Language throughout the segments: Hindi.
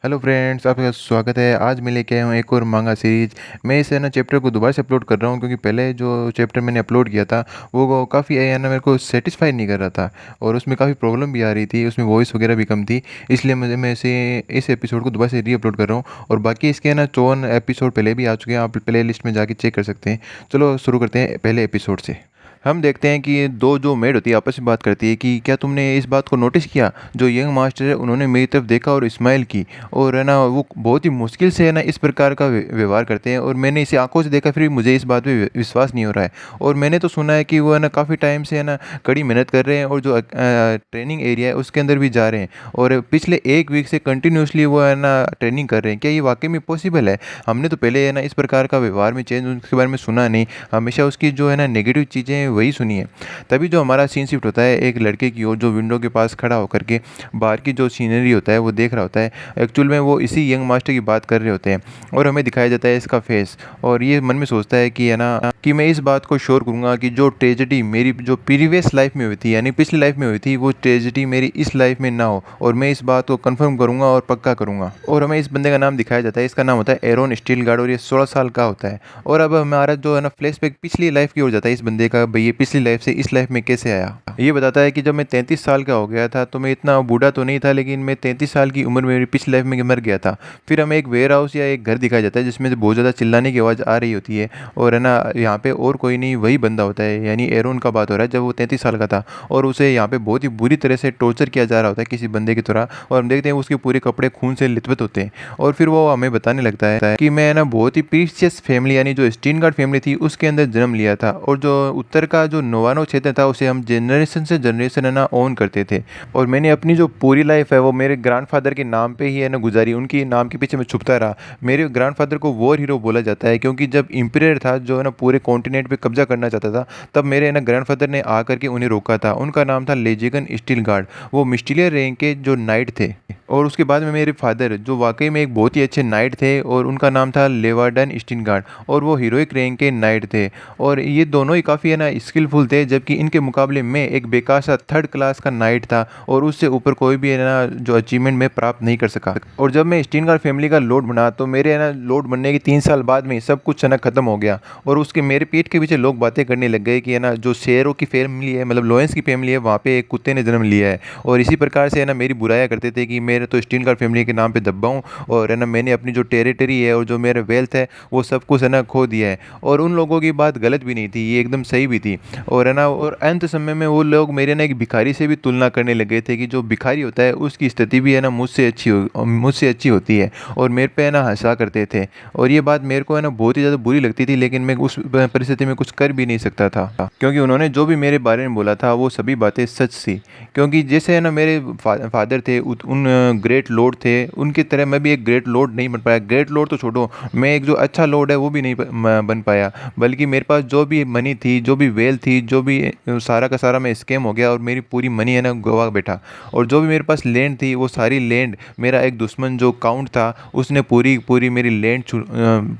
हेलो फ्रेंड्स, आपका स्वागत है। आज मैं लेके आया हूँ एक और मांगा सीरीज। मैं इस है ना चैप्टर को दोबारा से अपलोड कर रहा हूँ क्योंकि पहले जो चैप्टर मैंने अपलोड किया था वो काफ़ी है ना मेरे को सेटिस्फाई नहीं कर रहा था और उसमें काफ़ी प्रॉब्लम भी आ रही थी। उसमें वॉइस वगैरह भी कम थी, इसलिए मैं इसे इस एपिसोड को दोबारा से री अपलोड कर रहा हूँ। और बाकी इसके है ना 54 एपिसोड पहले भी आ चुके हैं, आप प्ले लिस्ट में जाके चेक कर सकते हैं। चलो शुरू करते हैं पहले एपिसोड से। हम देखते हैं कि ये दो जो मेड होती है आपस में बात करती है कि क्या तुमने इस बात को नोटिस किया, जो यंग मास्टर है उन्होंने मेरी तरफ देखा और स्माइल की। और है ना वो बहुत ही मुश्किल से है ना इस प्रकार का व्यवहार करते हैं और मैंने इसे आंखों से देखा, फिर भी मुझे इस बात पे विश्वास नहीं हो रहा है। और मैंने तो सुना है कि वो है ना काफ़ी टाइम से है ना कड़ी मेहनत कर रहे हैं और जो ट्रेनिंग एरिया है उसके अंदर भी जा रहे हैं और पिछले एक वीक से कंटिन्यूसली वो है ना ट्रेनिंग कर रहे हैं। क्या ये वाकई में पॉसिबल है? हमने तो पहले है ना इस प्रकार का व्यवहार में चेंज उसके बारे में सुना नहीं, हमेशा उसकी जो है ना नेगेटिव चीज़ें वही सुनी है। तभी जो हमारा सीन शिफ्ट होता है एक लड़के की ओर, जो विंडो के पास खड़ा होकर के बाहर की जो सीनरी होता है वो देख रहा होता है। एक्चुअल में वो इसी यंग मास्टर की बात कर रहे होते हैं और हमें दिखाया जाता है इसका फेस। और ये मन में सोचता है कि है ना कि मैं इस बात को श्योर करूंगा कि जो ट्रेजेडी मेरी जो प्रीवियस लाइफ में हुई थी, यानी पिछली लाइफ में हुई थी, वो ट्रेजेडी मेरी इस लाइफ में ना हो। और मैं इस बात को कंफर्म करूंगा और पक्का करूंगा। और हमें इस बंदे का नाम दिखाया जाता है, इसका नाम होता है एरोन स्टीलगार्ड और ये 16 साल का होता है। और अब हमारा जो है ना फ्लैशबैक पिछली लाइफ की ओर जाता है इस बंदे का, भाई ये पिछली लाइफ से इस लाइफ में कैसे आया। ये बताता है कि जब मैं 33 साल का हो गया था तो मैं इतना बूढ़ा तो नहीं था, लेकिन मैं 33 साल की उम्र में मेरी पिछली लाइफ में मर गया था। फिर हमें एक वेयर हाउस या एक घर दिखाया जाता है जिसमें से बहुत ज़्यादा चिल्लाने की आवाज़ आ रही होती है। और है ना यहाँ पे और कोई नहीं, वही बंदा होता है, यानी एरोन का बात हो रहा है जब वो 33 साल का था। और उसे यहाँ पे बहुत ही बुरी तरह से टॉर्चर किया जा रहा होता है किसी बंदे की तरह। और हम देखते हैं उसके पूरे कपड़े खून से लिथबत होते हैं। और फिर वो हमें बताने लगता है कि मैं ना बहुत ही प्रीशियस फैमिली, यानी जो स्टीनगार्ड फैमिली थी उसके अंदर जन्म लिया था। और जो उत्तर का जो नोवानो क्षेत्र था उसे हम जनरेशन से जनरेशन है ना ओन करते थे। और मैंने अपनी जो पूरी लाइफ है वो मेरे ग्रैंडफादर के नाम पे ही है ना गुजारी, उनकी नाम के पीछे मैं छुपता रहा। मेरे ग्रैंडफादर को वॉर हीरो बोला जाता है क्योंकि जब इंपीरियर था जो है ना पूरे कॉन्टिनेंट पे कब्जा करना चाहता था, तब मेरे है ना ग्रैंडफादर ने आकर के उन्हें रोका था। उनका नाम था लेजिगन स्टीलगार्ड, वो मिस्टीलियर रैंक के जो नाइट थे। और उसके बाद में मेरे फादर जो वाकई में एक बहुत ही अच्छे नाइट थे और उनका नाम था लेवार्डन स्टीनगार्ड, और वो हीरोइक रैंक के नाइट थे। और ये दोनों ही काफ़ी है ना स्किलफुल थे, जबकि इनके मुकाबले में एक बेकार सा थर्ड क्लास का नाइट था और उससे ऊपर कोई भी है ना जो अचीवमेंट मैं प्राप्त नहीं कर सका। और जब मैं स्टीनगार्ड फैमिली का लॉर्ड बना तो मेरे है ना लॉर्ड बनने के 3 साल बाद में सब कुछ है ना खत्म हो गया। और उसके मेरे पीठ के पीछे लोग बातें करने लग गए कि है ना जो शेरों की फैमिली है, मतलब लोयंस की फैमिली है, वहाँ पे एक कुत्ते ने जन्म लिया है। और इसी प्रकार से है ना मेरी बुराया करते थे कि मेरे तो स्टीनगार्ड फैमिली के नाम पे दब्बा हूँ और है ना मैंने अपनी जो टेरिटरी है और जो मेरा वेल्थ है वो सब कुछ है ना खो दिया है। और उन लोगों की बात गलत भी नहीं थी, ये एकदम सही भी थी। और है ना और अंत समय में वो लोग मेरे ना एक भिखारी से भी तुलना करने लगे थे कि जो भिखारी होता है उसकी स्थिति भी है ना मुझसे अच्छी होती है। और मेरे पे है ना हंसा करते थे। और ये बात मेरे को है ना बहुत ही ज़्यादा बुरी लगती थी, लेकिन मैं उस परिस्थिति में कुछ कर भी नहीं सकता था क्योंकि उन्होंने जो भी मेरे बारे में बोला था वो सभी बातें सच थी। क्योंकि जैसे है ना मेरे फादर थे उन ग्रेट लॉर्ड थे, उनकी तरह मैं भी एक ग्रेट लॉर्ड नहीं बन पाया। ग्रेट लॉर्ड तो छोड़ो, मैं एक जो अच्छा लॉर्ड है वो भी नहीं बन पाया। बल्कि मेरे पास जो भी मनी थी, जो भी वेल्थ थी, जो भी सारा का सारा मैं स्कैम हो गया और मेरी पूरी मनी है ना गवा बैठा। और जो भी मेरे पास लैंड थी वो सारी लैंड मेरा एक दुश्मन जो काउंट था उसने पूरी पूरी मेरी लैंड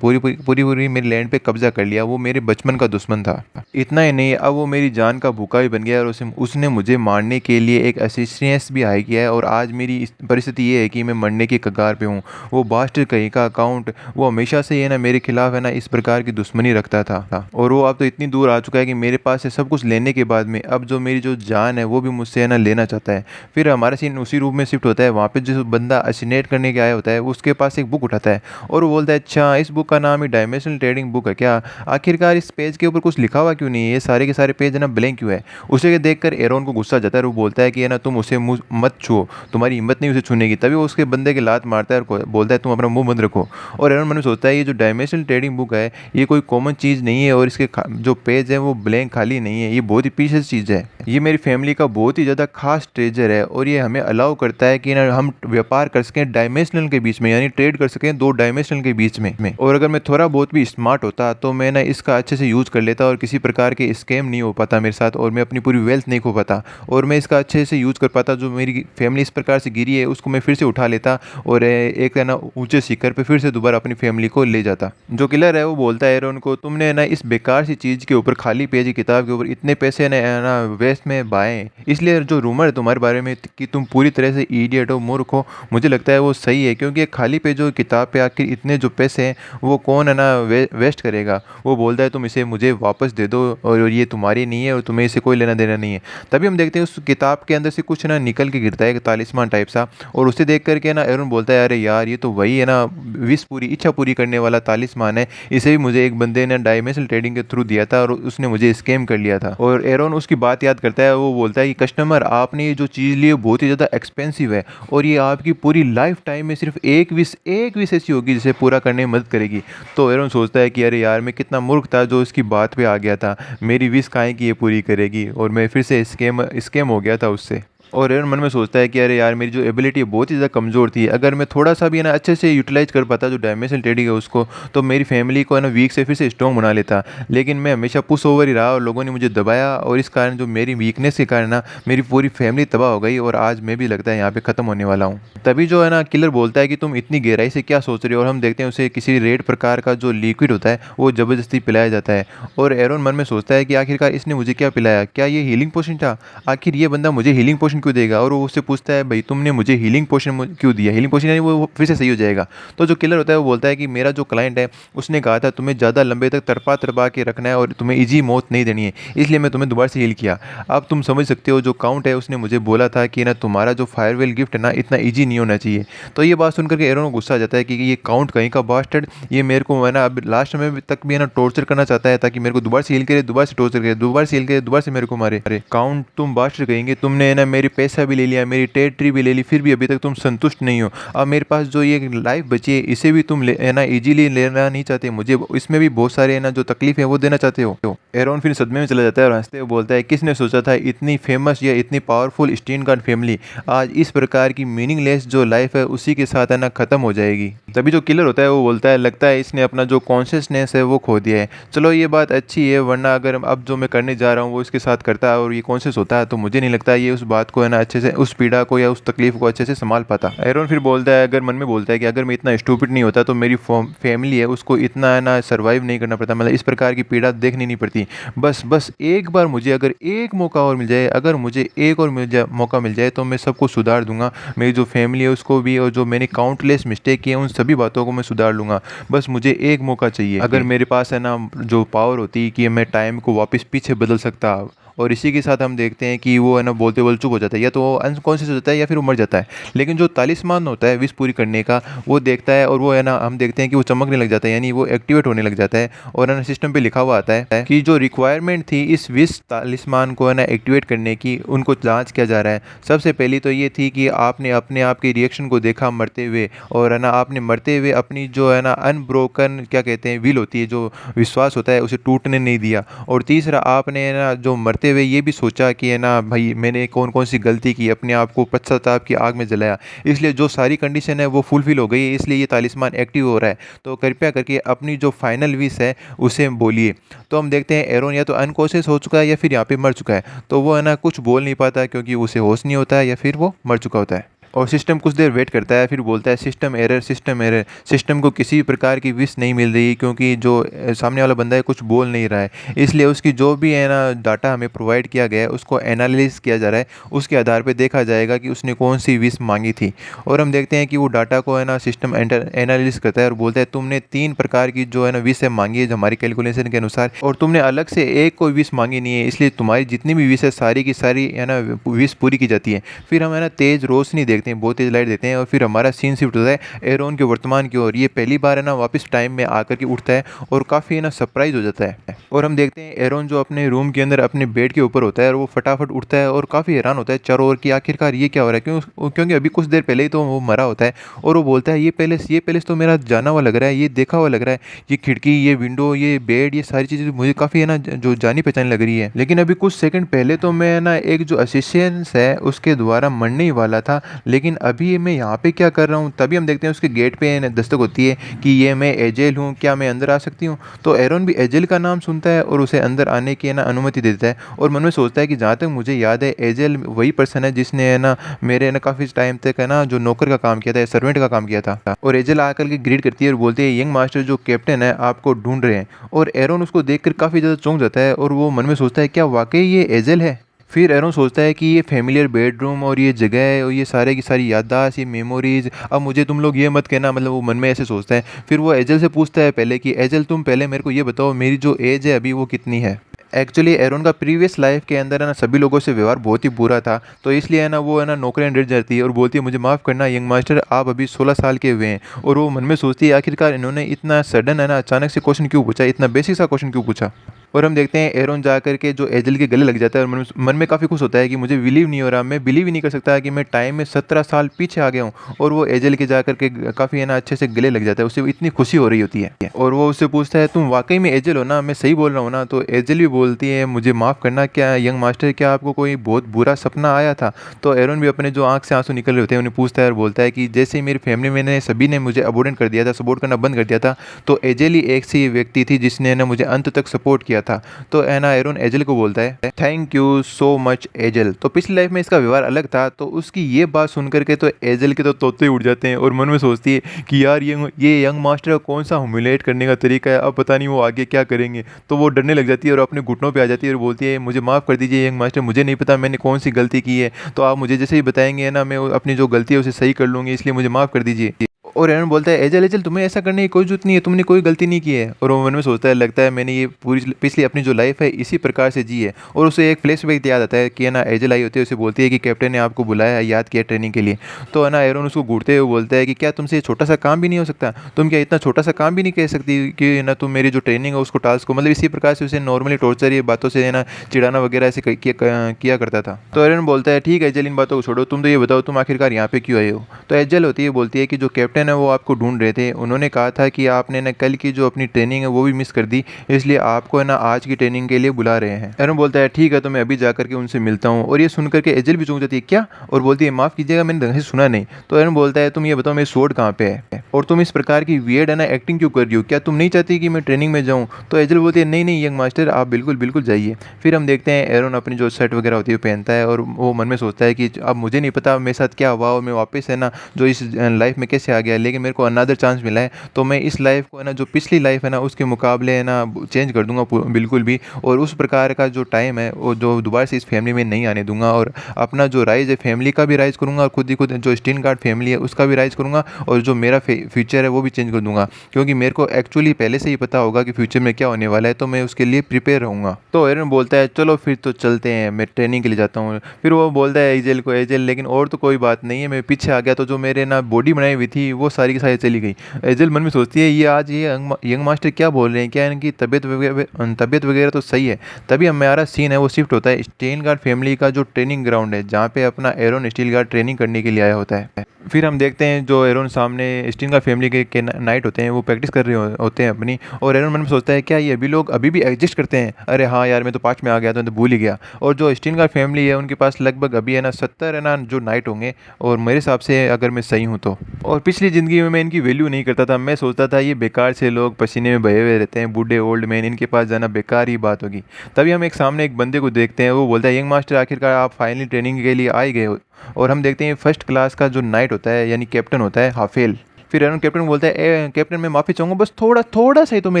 पूरी मेरी लैंड पे कब्जा कर लिया। वो मेरे बचपन का दुश्मन था। इतना ही नहीं, अब वो मेरी जान का भूखा भी बन गया और उसने मुझे मारने के लिए एक असिस्टेंस भी हाई किया है। और आज मेरी इस परिस्थिति ये है कि मैं मरने की कगार पे हूँ। वो बास्टर कहीं का अकाउंट वो हमेशा से है ना मेरे खिलाफ है ना इस प्रकार की दुश्मनी रखता था। और वो अब तो इतनी दूर आ चुका है कि मेरे पास से सब कुछ लेने के बाद में अब जो मेरी जो जान है वो भी मुझसे है ना लेना चाहता है। फिर हमारा सीन उसी रूम में शिफ्ट होता है। वहाँ पे जो बंदा असिनेट करने के आया होता है उसके पास एक बुक उठाता है और वो बोलता है अच्छा इस बुक का नाम ही डायमेंशनल ट्रेडिंग बुक है क्या? आखिरकार इस पेज के ऊपर कुछ लिखा हुआ क्यों नहीं है? ये सारे के सारे पेज है ना ब्लैंक क्यों है? उसे देखकर एरोन को गुस्सा आ जाता है और वो बोलता है कि है ना तुम उसे मुँह मत छुओ, तुम्हारी हिम्मत नहीं उसे छूने की। तभी वो उसके बंदे के लात मारता है और बोलता है तुम अपना मुंह बंद रखो। और एरोन मन में सोचता है ये जो डायमेंशनल ट्रेडिंग बुक है ये कोई कॉमन चीज़ नहीं है और इसके जो पेज है वो ब्लैंक खाली नहीं है, ये बहुत ही प्रीशियस चीज़ है। ये मेरी फैमिली का बहुत ही ज़्यादा खास ट्रेजर है और ये हमें अलाउ करता है कि ना हम व्यापार कर सकें डायमेंशनल के बीच में, यानी ट्रेड कर सकें दो डायमेंशनल के बीच में। और अगर मैं थोड़ा बहुत भी स्मार्ट होता तो मैं ना इसका अच्छे से यूज़ कर लेता और किसी प्रकार के स्कैम नहीं हो पाता मेरे साथ और मैं अपनी पूरी वेल्थ नहीं खो पाता। और मैं इसका अच्छे से यूज़ कर पाता, जो मेरी फैमिली इस प्रकार से गिरी है उसको मैं फिर से उठा लेता और एक है ना ऊंचे शिखर पे फिर से दोबारा अपनी फैमिली को ले जाता। जो किलर है वो बोलता है एरोन को तुमने ना इस बेकार सी चीज़ के ऊपर, खाली पेज जी किताब के ऊपर इतने पैसे ने ना वेस्ट में बहाए, इसलिए जो रूमर है तुम्हारे बारे में कि तुम पूरी तरह से इडियट हो, मूर्ख हो, मुझे लगता है वो सही है, क्योंकि खाली पे जो किताब पे आखिर इतने जो पैसे हैं वो कौन है ना वेस्ट करेगा। वो बोलता है तुम इसे मुझे वापस दे दो और ये तुम्हारी नहीं है और तुम्हें इसे कोई लेना देना नहीं है। तभी हम देखते हैं उस किताब के अंदर से कुछ ना निकल के गिरता है एक तालिस्मान टाइप सा, और उसे देख करके ना एरोन बोलता है अरे यार ये तो वही है ना, विश पूरी इच्छा पूरी करने वाला तालिस्मान है, इसे भी मुझे एक बंदे ने डायमेंशनल ट्रेडिंग के थ्रू दिया था और उसने मुझे स्कैम कर लिया था। और एरोन उसकी बात याद करता है, वो बोलता है कि कस्टमर आपने ये जो चीज़ ली है बहुत ही ज़्यादा एक्सपेंसिव है और ये आपकी पूरी लाइफ टाइम में सिर्फ एक विश ऐसी होगी जिसे पूरा करने में मदद करेगी। तो एरोन सोचता है कि अरे यार मैं कितना मूर्ख था जो इसकी बात पे आ गया था, मेरी विश काहे की ये पूरी करेगी, और मैं फिर से स्कैम हो गया था उससे। और एरन मन में सोचता है कि अरे यार मेरी जो एबिलिटी है बहुत ही ज़्यादा कमज़ोर थी, अगर मैं थोड़ा सा भी है ना अच्छे से यूटिलाइज कर पाता जो डायमेंशनल ट्रेडिंग है उसको, तो मेरी फैमिली को है ना वीक से फिर से स्ट्रॉन्ग बना लेता। लेकिन मैं हमेशा पुश ओवर ही रहा और लोगों ने मुझे दबाया, और इस कारण जो मेरी वीकनेस के कारण ना मेरी पूरी फैमिली तबाह हो गई और आज मैं भी लगता है यहाँ पे ख़त्म होने वाला हूँ। तभी जो है ना किलर बोलता है कि तुम इतनी गहराई से क्या सोच रहे हो, और हम देखते हैं उसे किसी रेड प्रकार का जो लिक्विड होता है वो ज़बरदस्ती पिलाया जाता है। और एरोन मन में सोचता है कि आखिरकार इसने मुझे क्या पिलाया, क्या ये हीलिंग पोशन था, आखिर ये बंदा मुझे हीलिंग पोशन क्यों देगा। और वो उससे पूछता है भाई तुमने मुझे हीलिंग पोशन क्यों दिया, हीलिंग पोशन यानी वो फिर से सही हो जाएगा। तो जो किलर होता है वो बोलता है कि मेरा जो क्लाइंट है उसने कहा था तुम्हें ज़्यादा लंबे तक तड़पा तड़पा के रखना है और तुम्हें ईजी मौत नहीं देनी है, इसलिए मैं तुम्हें दोबारा से हील किया। अब तुम समझ सकते हो जो काउंट है उसने मुझे बोला था कि ना तुम्हारा जो फायरवेल गिफ्ट है ना इतना ईजी नहीं होना चाहिए। तो ये बात सुनकर के एरोन को गुस्सा आ जाता है कि ये काउंट कहीं का बास्टर्ड, ये मेरे को है ना अब लास्ट में तक भी है ना टॉर्चर करना चाहता है, ताकि मेरे को दोबारा से हील करे, दोबारा से टॉर्चर करे, दोबारा से हील करे, दोबारा से मेरे को मारे। अरे काउंट तुम बास्टर्ड कहेंगे, तुमने है ना मेरी पैसा भी ले लिया, मेरी टेरिटरी भी ले ली, फिर भी अभी तक तुम संतुष्ट नहीं हो। अब मेरे पास जो ये लाइफ बची है इसे भी तुम है ना इजीली लेना नहीं चाहते, मुझे इसमें भी बहुत सारे है ना जो तकलीफ है वो देना चाहते हो। एरोन फिर सदमे में चला जाता है और हंसते हुए बोलता है किसने सोचा था इतनी फेमस या इतनी पावरफुल स्टीनगार्ड फैमिली आज इस प्रकार की मीनिंगलेस जो लाइफ है उसी के साथ है ना खत्म हो जाएगी। तभी जो किलर होता है वो बोलता है लगता है इसने अपना जो कॉन्शियसनेस है वो खो दिया है। चलो ये बात अच्छी है, वरना अगर अब जो मैं करने जा रहा हूँ वो इसके साथ करता है और ये कॉन्शियस होता है तो मुझे नहीं लगता ये उस बात को है ना अच्छे से, उस पीड़ा को या उस तकलीफ को अच्छे से संभाल पाता। एरोन फिर बोलता है अगर मन में बोलता है कि अगर मैं इतना स्टूपिड नहीं होता तो मेरी फैमिली है उसको इतना है ना सर्वाइव नहीं करना पड़ता, मतलब इस प्रकार की पीड़ा देखनी नहीं पड़ती। बस बस एक बार मुझे अगर एक मौका और मिल जाए, अगर मुझे एक और मौका मिल जाए तो मैं सबको सुधार दूंगा, मेरी जो फैमिली है उसको भी, और जो मैंने काउंटलेस मिस्टेक किए उन सभी बातों को मैं सुधार लूँगा। बस मुझे एक मौका चाहिए। अगर मेरे पास है ना जो पावर होती कि मैं टाइम को वापस पीछे बदल सकता। और इसी के साथ हम देखते हैं कि वो है ना बोलते बोलते चुप हो जाता है, या तो वो अनकॉन्शियस हो जाता है या फिर वो मर जाता है। लेकिन जो तालिस्मान होता है विश पूरी करने का वो देखता है और वो है ना हम देखते हैं कि वो चमकने लग जाता है, यानी वो एक्टिवेट होने लग जाता है। और है ना सिस्टम पे लिखा हुआ आता है कि जो रिक्वायरमेंट थी इस विश तालिस्मान को है ना एक्टिवेट करने की, उनको जांच किया जा रहा है। सबसे पहली तो ये थी कि आपने अपने आप के रिएक्शन को देखा मरते हुए, और है ना आपने मरते हुए अपनी जो है ना अनब्रोकन क्या कहते हैं विल होती है, जो विश्वास होता है उसे टूटने नहीं दिया। और तीसरा आपने है ना जो मरते हुए ये भी सोचा कि है ना भाई मैंने कौन कौन सी गलती की, अपने आप को पश्चाताप की आग में जलाया। इसलिए जो सारी कंडीशन है वो फुलफिल हो गई है, इसलिए ये तालिस्मान एक्टिव हो रहा है। तो कृपया करके अपनी जो फाइनल विश है उसे बोलिए। तो हम देखते हैं एरोन या तो अनकॉन्शियस हो चुका है या फिर यहाँ पे मर चुका है, तो वो है ना कुछ बोल नहीं पाता क्योंकि उसे होश नहीं होता है या फिर वो मर चुका होता है। और सिस्टम कुछ देर वेट करता है, फिर बोलता है system error, system error, system को किसी भी प्रकार की विश नहीं मिल रही क्योंकि जो सामने वाला बंदा है कुछ बोल नहीं रहा है, इसलिए उसकी जो भी है ना डाटा हमें प्रोवाइड किया गया है उसको एनालिसिस किया जा रहा है, उसके आधार पे देखा जाएगा कि उसने कौन सी विश मांगी थी। और हम देखते हैं कि वो डाटा को है ना सिस्टम एनालिसिस करता है और बोलता है तुमने 3 प्रकार की जो है ना विश है मांगी है जो हमारी कैलकुलेशन के अनुसार, और तुमने अलग से एक कोई विश मांगी नहीं है, इसलिए तुम्हारी जितनी भी विश है सारी की सारी है ना विश पूरी की जाती है। फिर हम है ना तेज़ रोशनी देखते हैं, बहुत तेज़ लाइट देते हैं, और फिर हमारा सीन शिफ्ट होता है एरोन के वर्तमान की ओर। ये पहली बार है ना वापस टाइम में आकर के उठता है और काफ़ी है ना सरप्राइज हो जाता है। और हम देखते हैं एरोन जो अपने रूम के अंदर अपने बेड के ऊपर होता है और वो फटाफट उठता है और काफ़ी हैरान होता है चारों ओर कि आखिरकार ये क्या हो रहा है, क्योंकि अभी कुछ देर पहले ही तो वो मरा होता है। और वो बोलता है ये पैलेस तो मेरा जाना हुआ लग रहा है, ये देखा हुआ लग रहा है, ये खिड़की, ये विंडो, ये बेड, ये सारी चीज़ें मुझे काफ़ी है ना जो जानी पहचानी लग रही है। लेकिन अभी कुछ सेकंड पहले तो मैं ना एक जो असिस्टेंस है उसके द्वारा मरने ही वाला था, लेकिन अभी मैं यहाँ पे क्या कर रहा हूँ? तभी हम देखते हैं उसके गेट पे न दस्तक होती है कि ये मैं एजेल हूँ, क्या मैं अंदर आ सकती हूँ? तो एरॉन भी एजेल का नाम सुनता है और उसे अंदर आने की है ना अनुमति दे देता है और मन में सोचता है कि जहाँ तक मुझे याद है एजेल वही पर्सन है जिसने है ना मेरे है ना काफ़ी टाइम तक है ना जो नौकर का काम किया था, सर्वेंट का काम किया था। और एजेल आकर के ग्रीट करती है और बोलती है यंग मास्टर जो कैप्टन है आपको ढूँढ रहे हैं। और एरॉन उसको देखकर काफ़ी ज़्यादा चौंक जाता है और वो मन में सोचता है क्या वाक़ई ये एजेल है? फिर एरॉन सोचता है कि ये फ़ैमिलियर बेडरूम और ये जगह है और ये सारे की सारी याददाश्त, ये मेमोरीज़, अब मुझे तुम लोग ये मत कहना, मतलब वो मन में ऐसे सोचता है। फिर वो एजल से पूछता है पहले कि एजल तुम पहले मेरे को ये बताओ मेरी जो एज है अभी वो कितनी है? एक्चुअली एरॉन का प्रीवियस लाइफ के अंदर है ना सभी लोगों से व्यवहार बहुत ही बुरा था, तो इसलिए है ना वो है ना नौकरियाँ डर जाती है और बोलती है मुझे माफ़ करना यंग मास्टर, आप अभी 16 साल के हुए हैं। और वो मन में सोचती है आखिरकार इन्होंने इतना सडन है ना अचानक से क्वेश्चन क्यों पूछा, इतना बेसिक सा क्वेश्चन क्यों पूछा? और हम देखते हैं एरॉन जा कर के जो एजल के गले लग जाता है और मन में काफ़ी खुश होता है कि मुझे बिलीव नहीं हो रहा, मैं बिलीव ही नहीं कर सकता कि मैं टाइम में 17 साल पीछे आ गया हूँ। और वो एजल के जा कर के काफ़ी है ना अच्छे से गले लग जाता है, उसे इतनी खुशी हो रही होती है और वो उससे पूछता है तुम वाकई में एजल हो ना, मैं सही बोल रहा हूँ ना? तो एजल भी बोलती है मुझे माफ़ करना, क्या यंग मास्टर क्या आपको कोई बहुत बुरा सपना आया था? तो एरॉन भी अपने जो आँख से आंसू निकल रहे होते हैं उन्हें पूछता है और बोलता है कि जैसे ही मेरी फैमिली में ने सभी ने मुझे अबोर्डेंट कर दिया था, सपोर्ट करना बंद कर दिया था, तो एजल ही एक सी व्यक्ति थी जिसने ना मुझे अंत तक सपोर्ट किया था। तो है ना एरॉन एजल को बोलता है थैंक यू सो मच एजल। तो पिछली लाइफ में इसका व्यवहार अलग था, तो उसकी ये बात सुन करके तो एजल के तो तोते ही उड़ जाते हैं और मन में सोचती है कि यार ये यंग मास्टर का कौन सा ह्यूमिलेट करने का तरीका है, अब पता नहीं वो आगे क्या करेंगे। तो वो डरने लग जाती है और अपने घुटनों पे आ जाती है और बोलती है मुझे माफ़ कर दीजिए यंग मास्टर, मुझे नहीं पता मैंने कौन सी गलती की है, तो आप मुझे जैसे ही बताएंगे ना मैं अपनी जो गलती है उसे सही कर लूँगी, इसलिए मुझे माफ़ कर दीजिए। और एरन बोलता है एजल एजल तुम्हें ऐसा करने की कोई जरूरत नहीं है, तुमने कोई गलती नहीं की है। और वो मन में सोचता है लगता है मैंने ये पूरी पिछली अपनी जो लाइफ है इसी प्रकार से जी है। और उसे एक फ्लैशबैक याद आता है कि है ना एजल आई होती है, उसे बोलती है कि कैप्टन ने आपको बुलाया है, याद किया ट्रेनिंग के लिए। तो है ना एरन उसको घूरते हुए बोलता है कि क्या तुमसे ये छोटा सा काम भी नहीं हो सकता, तुम क्या इतना छोटा सा काम भी नहीं कह सकती कि ना तुम मेरी जो ट्रेनिंग है उसको टास्क को, मतलब इसी प्रकार से उसे नॉर्मली टॉर्चर ये बातों से है ना चिढ़ाना वगैरह ऐसे किया करता था। तो एरन बोलता है ठीक है एजल इन बातों को छोड़ो, तुम तो ये बताओ तुम आखिरकार यहाँ पे क्यों आए हो? तो एजल होती है बोलती है कि जो कैप्टन है वो आपको ढूंढ रहे थे, उन्होंने कहा था कि आपने ना कल की जो अपनी ट्रेनिंग है वो भी मिस कर दी, इसलिए आपको है ना आज की ट्रेनिंग के लिए बुला रहे हैं। एरन बोलता है ठीक है तो मैं अभी जा करके उनसे मिलता हूँ। और ये सुन करके एजल भी चौंक जाती है क्या, और बोलती है माफ़ कीजिएगा मैंने ढंग से सुना नहीं। तो एरन बोलता है तुम ये बताओ मेरी स्वॉर्ड कहाँ पे है और तुम इस प्रकार की वियर्ड है ना एक्टिंग क्यों कर रही हो, क्या तुम नहीं चाहती कि मैं ट्रेनिंग में जाऊँ? तो एजल बोलती है नहीं नहीं यंग मास्टर आप बिल्कुल बिल्कुल जाइए। फिर हम देखते हैं एरन अपनी जो शर्ट वगैरह होती है पहनता है और वो मन में सोचता है कि अब मुझे नहीं पता मेरे साथ क्या हुआ और मैं वापस है ना जो इस लाइफ में कैसे आ गया, लेकिन मेरे को अनदर चांस मिला है, तो मैं इस लाइफ को है ना जो पिछली लाइफ है ना उसके मुकाबले है ना चेंज कर दूंगा बिल्कुल भी, और उस प्रकार का जो टाइम है वो जो दोबारा से इस फैमिली में नहीं आने दूंगा, और अपना जो राइज है फैमिली का भी राइज करूंगा और खुद ही खुद जो स्टीन गार्ड फैमिली है उसका भी राइज करूंगा, और जो मेरा फ्यूचर है वो भी चेंज कर दूंगा, क्योंकि मेरे को एक्चुअली पहले से ही पता होगा कि फ्यूचर में क्या होने वाला है, तो मैं उसके लिए प्रिपेयर रहूँगा। तो एरन बोलता है चलो फिर तो चलते हैं, मैं ट्रेनिंग के लिए जाता हूँ। फिर वो बोलता है एजल को एजल लेकिन और तो कोई बात नहीं है, मैं पीछे आ गया तो जो मेरे ना बॉडी बनाई हुई थी वो सारी की सारी चली गई। एजल मन में सोचती है ये आज ये यंग मास्टर क्या बोल रहे हैं, क्या इनकी तबीयत वगैरह तो सही है। तभी हमारा सीन है वो शिफ्ट होता है स्टील गार्ड फैमिली का जो ट्रेनिंग ग्राउंड है जहाँ पे अपना एरन स्टील गार्ड ट्रेनिंग करने के लिए आया होता है। फिर हम देखते हैं जो एरन सामने स्टील गार्ड फैमिली के नाइट होते हैं वो प्रैक्टिस कर रहे होते हैं अपनी, और एरन मन में सोचता है क्या ये अभी लोग अभी भी एग्जिस्ट करते हैं, अरे हाँ यार मैं तो पाँच में आ गया था, मैं तो भूल ही गया। और जो स्टील गार्ड फैमिली है उनके पास लगभग अभी है ना 70 है ना जो नाइट होंगे, और मेरे हिसाब से अगर मैं सही हूँ तो। और पिछली ज़िंदगी में मैं इनकी वैल्यू नहीं करता था, मैं सोचता था ये बेकार से लोग पसीने में बहे हुए रहते हैं, बूढ़े ओल्ड मैन, इनके पास जाना बेकार ही बात होगी। तभी हम एक सामने एक बंदे को देखते हैं, वो बोलता है यंग मास्टर आखिरकार आप फाइनली ट्रेनिंग के लिए आ ही गए हो। और हम देखते हैं फर्स्ट क्लास का जो नाइट होता है यानी कैप्टन होता है हाफेल। फिर एरन कैप्टन बोलता है कैप्टन मैं माफ़ी चाहूँगा, बस थोड़ा थोड़ा सा ही तो मैं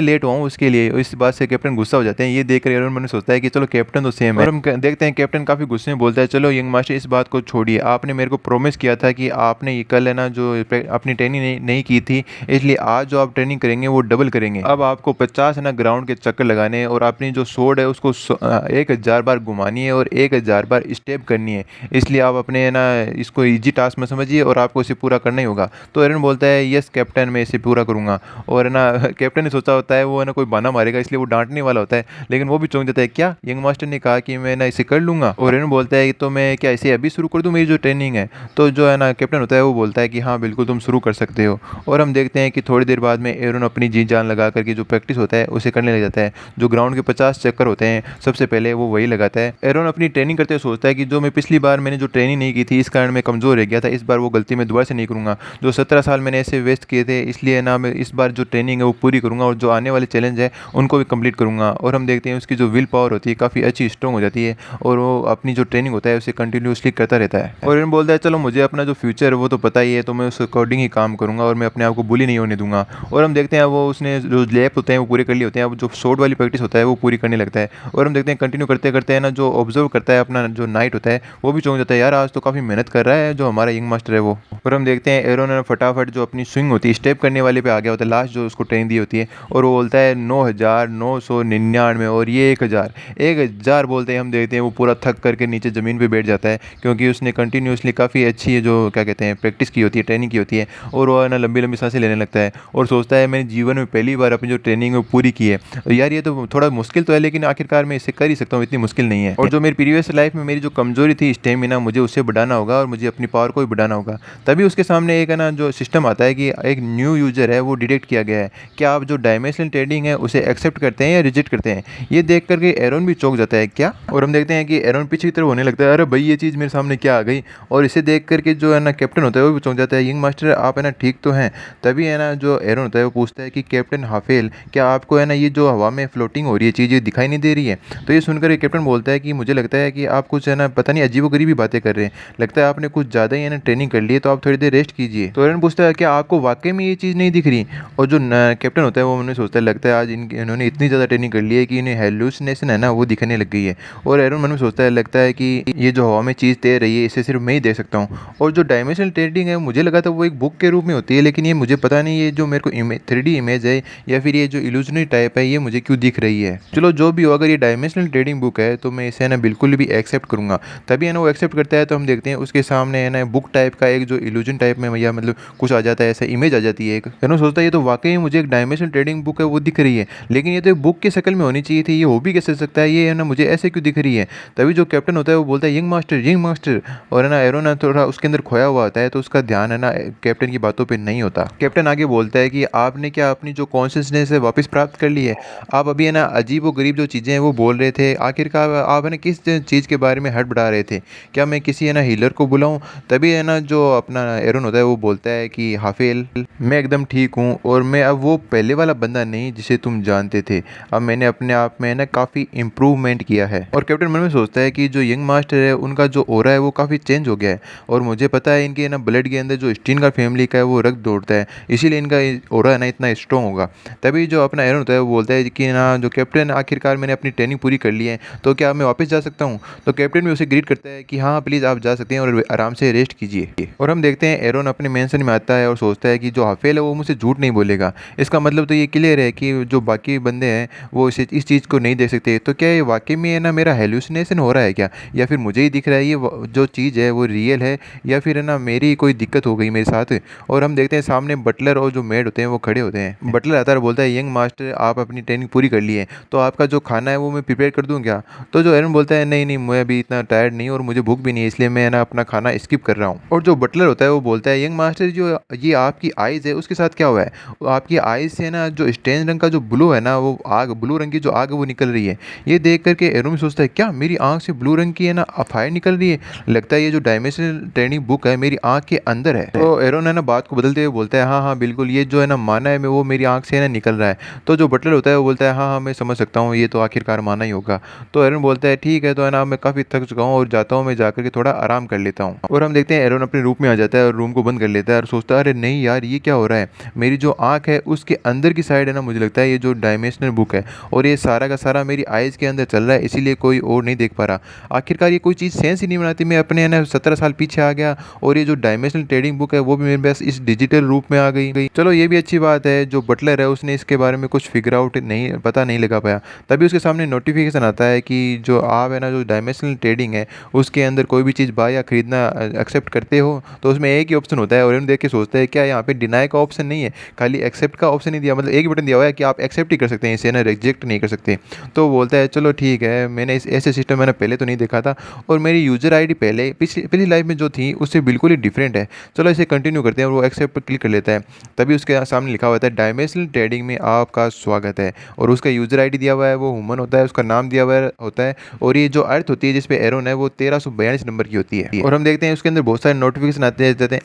लेट हुआ हूँ उसके लिए। इस बात से कैप्टन गुस्सा हो जाते हैं, ये देख कर एरन मन सोचता है कि चलो कैप्टन तो सेम है। और हम देखते हैं कैप्टन काफ़ी गुस्से में बोलता है चलो यंग मास्टर इस बात को छोड़िए, आपने मेरे को प्रॉमिस किया था कि आपने ये कल है ना जो अपनी ट्रेनिंग नहीं की थी, इसलिए आज जो आप ट्रेनिंग करेंगे वो डबल करेंगे। अब आपको 50 है ना ग्राउंड के चक्कर लगाने हैं और अपनी जो सोड है उसको 1000 बार घुमानी है और 1000 बार स्टेप करनी है, इसलिए आप अपने है ना इसको ईजी टास्क में समझिए और आपको इसे पूरा करना ही होगा। तो एरन बोलता है है यस कैप्टन मैं इसे पूरा करूँगा। और है ना कैप्टन ने सोचा होता है वो है ना कोई बहाना मारेगा, इसलिए वो डाँटने वाला होता है, लेकिन वो भी चौंक जाता है, क्या यंग मास्टर ने कहा कि मैं ना इसे कर लूँगा? और एरन बोलता है तो मैं क्या इसे अभी शुरू कर दूँ मेरी जो ट्रेनिंग है? तो जो है ना कैप्टन होता है वो बोलता है कि हाँ बिल्कुल तुम शुरू कर सकते हो। और हम देखते हैं कि थोड़ी देर बाद में एरन अपनी जी जान लगा कर के जो प्रैक्टिस होता है उसे करने लग जाता है। जो ग्राउंड के 50 चक्कर होते हैं सबसे पहले वो वही लगाता है। एरन अपनी ट्रेनिंग करते हुए सोचता है कि जो मैं पिछली बार मैंने जो ट्रेनिंग नहीं की थी इस कारण मैं कमज़ोर रह गया था, इस बार वो गलती मैं दोबारा से नहीं करूँगा। जो 17 साल मैंने ऐसे वेस्ट किए थे, इसलिए ना मैं इस बार जो ट्रेनिंग है वो पूरी करूँगा और जो आने वाले चैलेंज है उनको भी कंप्लीट करूँगा। और हम देखते हैं उसकी जो विल पावर होती है काफ़ी अच्छी स्ट्रॉन्ग हो जाती है और वो अपनी जो ट्रेनिंग होता है उसे कंटिन्यूअसली करता रहता है। और एरन बोलता है चलो मुझे अपना जो फ्यूचर है वो तो पता ही है, तो मैं उस अकॉर्डिंग ही काम करूँगा और मैं अपने आप को बुली नहीं होने दूँगा। और हम देखते हैं वो उसने जो लैप होते हैं वो पूरे कर लिए होते हैं, अब जो शॉट वाली प्रैक्टिस होता है वो पूरी करने लगता है। और हम देखते हैं कंटिन्यू करते करते है ना जो ऑब्जर्व करता है अपना जो नाइट होता है वो भी चौंक जाता है, यार आज तो काफ़ी मेहनत कर रहा है जो हमारा यंग मास्टर है वो। और हम देखते हैं एरन ने फटाफट जो अपनी स्विंग होती है स्टेप करने वाले पे आ गया होता है, लास्ट जो उसको ट्रेनिंग दी होती है, और वो बोलता है 9,999 और ये 1,000 1,000 बोलते हैं। हम देखते हैं वो पूरा थक करके नीचे ज़मीन पे बैठ जाता है, क्योंकि उसने कंटिन्यूसली काफ़ी अच्छी जो क्या कहते हैं प्रैक्टिस की होती है, ट्रेनिंग की होती है, और वो है ना लंबी लंबी सांसें लेने लगता है और सोचता है मैंने जीवन में पहली बार अपनी जो ट्रेनिंग है वो पूरी की है। यार ये तो थोड़ा मुश्किल तो है, लेकिन आखिरकार मैं इसे कर ही सकता हूँ, इतनी मुश्किल नहीं है। और जो मेरी प्रीवियस लाइफ में मेरी जो कमजोरी थी स्टेमिना, मुझे उससे बढ़ाना होगा और मुझे अपनी पावर को भी बढ़ाना होगा। तभी उसके सामने एक है ना जो सिस्टम आता है कि एक न्यू यूजर है वो डिटेक्ट किया गया है, क्या आप जो डायमेंशनल ट्रेडिंग है उसे एक्सेप्ट करते हैं या रिजेक्ट करते हैं? ये देख करके एरन भी चौंक जाता है, क्या? और हम देखते हैं कि एरन पीछे की तरफ होने लगता है, अरे भाई ये चीज़ मेरे सामने क्या आ गई? और इसे देख करके जो है ना कैप्टन होता है वो भी चौंक जाता है, यंग मास्टर आप है ना ठीक तो हैं? तभी है ना जो एरन होता है वो पूछता है कि कैप्टन हाफेल, क्या आपको है ना ये जो हवा में फ्लोटिंग हो रही है चीज़ ये दिखाई नहीं दे रही है? तो ये सुनकर कैप्टन बोलता है कि मुझे लगता है कि आप कुछ है ना पता नहीं अजीबोगरीबी बातें कर रहे हैं, लगता है आपने कुछ ज़्यादा ही है ना ट्रेनिंग कर ली है, तो आप थोड़ी देर रेस्ट कीजिए। तो एरन पूछता है क्या आपको वाकई में ये चीज़ नहीं दिख रही? और जो कैप्टन होता है वो उन्हें सोचता है, लगता है आज इन्होंने इतनी ज़्यादा ट्रेनिंग कर ली है कि इन्हें हेलुसिनेशन है ना वो दिखने लग गई है। और एरन मन में सोचता है, लगता है कि ये जो हवा में चीज़ तैर रही है इसे सिर्फ मैं ही देख सकता हूँ। और जो डायमेंशनल ट्रेडिंग है मुझे लगा था वो एक बुक के रूप में होती है, लेकिन ये मुझे पता नहीं ये जो मेरे को 3D इमेज है या फिर ये जो इल्यूजनरी टाइप है ये मुझे क्यों दिख रही है। चलो जो भी हो, अगर ये डायमेंशनल ट्रेडिंग बुक है तो मैं इसे ना बिल्कुल भी एक्सेप्ट करूँगा। तभी है ना वो एक्सेप्ट करता है, तो हम देखते हैं उसके सामने है ना बुक टाइप का एक जो इल्यूजन टाइप में या मतलब कुछ आ जाता है, ऐसा इमेज आ जाती है एक। है ना सोचता है ये तो वाकई मुझे एक डायमेंशनल ट्रेडिंग बुक है वो दिख रही है, लेकिन ये तो एक बुक की शक्ल में होनी चाहिए थी, ये हो भी कैसे सकता है, ये है ना मुझे ऐसे क्यों दिख रही है? तभी जो कैप्टन होता है वो बोलता है यंग मास्टर यंग मास्टर। और है ना एरो ना थोड़ा उसके अंदर खोया हुआ होता है, तो उसका ध्यान है ना कैप्टन की बातों पे नहीं होता। कैप्टन आगे बोलता है कि आपने क्या अपनी जो कॉन्शियसनेस है वापस प्राप्त कर ली है? आप अभी है ना अजीब व गरीब जो चीज़ें हैं वो बोल रहे थे, आखिरकार आप है ना किस चीज़ के बारे में हड़बड़ा रहे थे? क्या मैं किसी है ना हीलर को बुलाऊं? तभी है ना जो अपना एरन होता है वो बोलता है कि हाफेल मैं एकदम ठीक हूँ और मैं अब वो पहले वाला बंदा नहीं जिसे तुम जानते थे, अब मैंने अपने आप में ना काफ़ी इम्प्रूवमेंट किया है। और कैप्टन मन में सोचता है कि जो यंग मास्टर है उनका जो ओरा है वो काफ़ी चेंज हो गया है, और मुझे पता है इनके ना ब्लड के अंदर जो स्टीन का फैमिली का है वो रक्त दौड़ता है, इसीलिए इनका ओरा है ना इतना स्ट्रॉन्ग होगा। तभी जो अपना एरन होता है वो बोलता है कि ना जो कैप्टन आखिरकार मैंने अपनी ट्रेनिंग पूरी कर ली है, तो क्या मैं वापस जा सकता हूँ? तो कैप्टन भी उसे ग्रीट करता है कि हाँ प्लीज़ आप जा सकते हैं और आराम से रेस्ट कीजिए। और हम देखते हैं एरन अपने मेंशन में आता है और सोचता है कि जो हाफेल है वो मुझसे झूठ नहीं बोलेगा, इसका मतलब तो ये क्लियर है कि जो बाकी बंदे हैं वो इस चीज़ को नहीं देख सकते। तो क्या ये वाकई में है ना मेरा हेलुसिनेशन हो रहा है क्या, या फिर मुझे ही दिख रहा है ये जो चीज़ है वो रियल है, या फिर है ना मेरी कोई दिक्कत हो गई मेरे साथ? और हम देखते हैं सामने बटलर और जो मेड होते हैं वो खड़े होते हैं। बटलर आता है और बोलता है यंग मास्टर आप अपनी ट्रेनिंग पूरी कर ली है, तो आपका जो खाना है वो मैं प्रिपेयर कर दूँ क्या? तो जो एरन बोलता है नहीं नहीं मैं अभी इतना टायर्ड नहीं और मुझे भूख भी नहीं है, इसलिए मैं ना अपना खाना स्किप कर रहा हूँ। और जो बटलर होता है वो बोलता है यंग मास्टर जो ये आपकी आइज़ है उसके साथ क्या हुआ है? आपकी आइज़ से ना जो स्टेन रंग का जो ब्लू है ना वो आग, ब्लू रंग की जो आग है वो निकल रही है। ये देख करके एरन भी सोचता है क्या मेरी आँख से ब्लू रंग की है ना फायर निकल रही है? लगता है ये जो डायमेंशनल ट्रेनिंग बुक है मेरी आँख के अंदर है। तो एरन है ना बात को बदलते हुए बोलता है हाँ हाँ बिल्कुल, ये जो है ना माना है मैं वो मेरी आँख से है ना निकल रहा है। तो जो बटलर होता है वो बोलता है हाँ हाँ मैं समझ सकता हूँ, ये तो आखिरकार माना ही होगा। तो एरन बोलता है ठीक है, तो है ना मैं काफ़ी थक चुका हूँ और जाता हूँ, मैं जाकर के थोड़ा आराम कर लेता हूँ। और हम देखते हैं एरन अपने रूम में आ जाता है और रूम को बंद कर लेता है और सोचता है अरे नहीं यार ये क्या हो रहा है, मेरी जो आँख है उसके अंदर की साइड है ना मुझे लगता है ये जो डायमेंशनल बुक है और ये सारा का सारा मेरी आइज़ के अंदर चल रहा है, इसीलिए कोई और नहीं देख पा रहा। आखिरकार ये कोई चीज़ सेंस ही नहीं बनाती, मैं अपने है ना 17 साल पीछे आ गया और ये जो डायमेंशनल ट्रेडिंग बुक है वो भी मेरे पास इस डिजिटल रूप में आ गई। चलो ये भी अच्छी बात है, जो बटलर है उसने इसके बारे में कुछ फिगर आउट नहीं पता नहीं लगा पाया। तभी उसके सामने नोटिफिकेशन आता है कि जो आप है ना जो डायमेंशनल ट्रेडिंग है उसके अंदर कोई भी चीज़ बाय या खरीदना एक्सेप्ट करते हो, तो उसमें एक ही ऑप्शन होता है। और देख के सोचता है क्या यहाँ पे डिनाई का ऑप्शन नहीं है, खाली एक्सेप्ट का ऑप्शन ही दिया, मतलब एक ही बटन दिया हुआ है कि आप एक्सेप्ट ही कर सकते हैं, इसे ना रिजेक्ट नहीं कर सकते। तो वो बोलता है चलो ठीक है, मैंने इस ऐसे सिस्टम मैंने पहले तो नहीं देखा था और मेरी यूज़र आईडी पहले पिछली पिछली लाइफ में जो थी उससे बिल्कुल ही डिफरेंट है। चलो इसे कंटिन्यू करते हैं और वो एक्सेप्ट पर क्लिक कर लेता है। तभी उसके सामने लिखा होता है डायमेंशनल ट्रेडिंग में आपका स्वागत है, और उसका यूज़र आईडी दिया हुआ है, वो ह्यूमन होता है, उसका नाम दिया हुआ होता है, और ये जो अर्थ होती है जिस पे एरोन है वो 1342 नंबर की होती है। और हम देखते हैं उसके अंदर बहुत सारे नोटिफिकेशन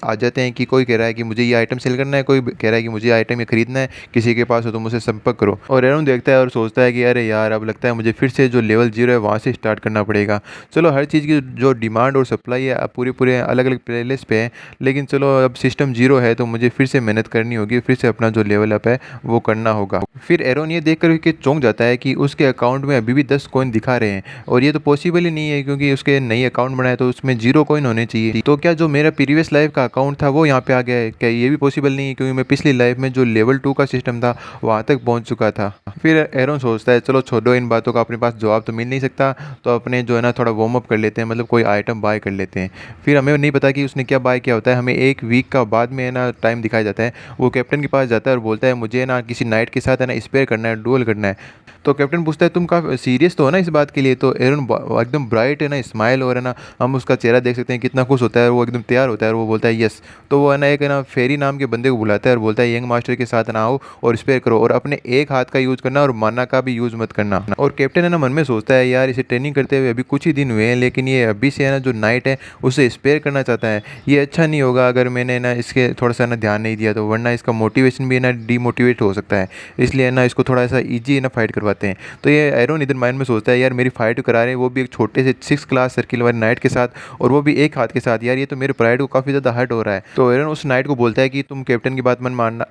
आ जाते हैं कि कोई कह रहा है कि मुझे ये आइटम सेल करना है, कोई कह रहा है कि मुझे आइटम ये खरीदना है, किसी के पास हो तो मुझसे संपर्क करो। और एरोन देखता है और सोचता है कि अरे यार, अब लगता है मुझे फिर से जो लेवल 0 है वहाँ से स्टार्ट करना पड़ेगा। चलो हर चीज़ की जो डिमांड और सप्लाई है पूरे पूरे अलग अलग प्लेलिस्ट पे है, लेकिन चलो अब सिस्टम 0 है तो मुझे फिर से मेहनत करनी होगी, फिर से अपना जो लेवल अप है वो करना होगा। फिर एरोन ये देख कर के चौंक जाता है कि उसके अकाउंट में अभी भी 10 कॉइन दिखा रहे हैं, और ये तो पॉसिबल ही नहीं है क्योंकि उसके नई अकाउंट बनाया तो उसमें 0 कॉइन होने चाहिए। तो क्या जो मेरा प्रीवियस लाइफ का अकाउंट था वो यहाँ पे आ गया है? क्या ये भी पॉसिबल नहीं है क्योंकि मैं पिछली लाइफ में जो लेवल 2 का सिस्टम था वहाँ तक पहुँच चुका था। फिर एरोन सोचता है चलो छोड़ो इन बातों का, अपने पास जवाब तो मिल नहीं सकता, तो अपने जो है ना थोड़ा वार्म अप कर लेते हैं, मतलब कोई आइटम बाय कर लेते हैं। फिर हमें नहीं पता कि उसने क्या बाय किया होता है, हमें एक वीक का बाद में है ना टाइम दिखाया जाता है। वो कैप्टन के पास जाता है और बोलता है मुझे ना किसी नाइट के साथ है ना स्पेयर करना है, डुएल करना है। तो कैप्टन पूछता है तुम काफ़ी सीरियस तो हो ना इस बात के लिए? तो एरोन एकदम ब्राइट है ना स्माइल, और है ना हम उसका चेहरा देख सकते हैं कितना खुश होता है, और वो एकदम तैयार होता है और वो बोलता है यस। तो वो है ना एक है ना फेरी नाम के बंदे को बुलाता है और बोलता है यंग मास्टर के साथ ना आओ और स्पेयर करो, और अपने एक हाथ का यूज़ करना और माना का भी यूज़ मत करना। और कैप्टन है ना मन में सोचता है यार, इसे ट्रेनिंग करते हुए अभी कुछ ही दिन हुए हैं, लेकिन ये अभी से है ना जो नाइट है उसे स्पेयर करना चाहता है। ये अच्छा नहीं होगा अगर मैंने ना इसके थोड़ा सा ना ध्यान नहीं दिया, तो वरना इसका मोटिवेशन भी है ना डीमोटिवेट हो सकता है। इसलिए ना इसको थोड़ा सा ईजी है ना फाइट करवाते हैं। तो ये एरोन इधर माइंड में सोचता है यार, मेरी फाइट करा रहे हैं वो भी एक छोटे से 6 क्लास सर्किल वाले नाइट के साथ, और वो भी एक हाथ के साथ, यार ये तो मेरे प्राइड को काफ़ी ज़्यादा हर्ट हो रहा है। तो एरोन उस नाइट को बोलता है कि तुम कैप्टन की बात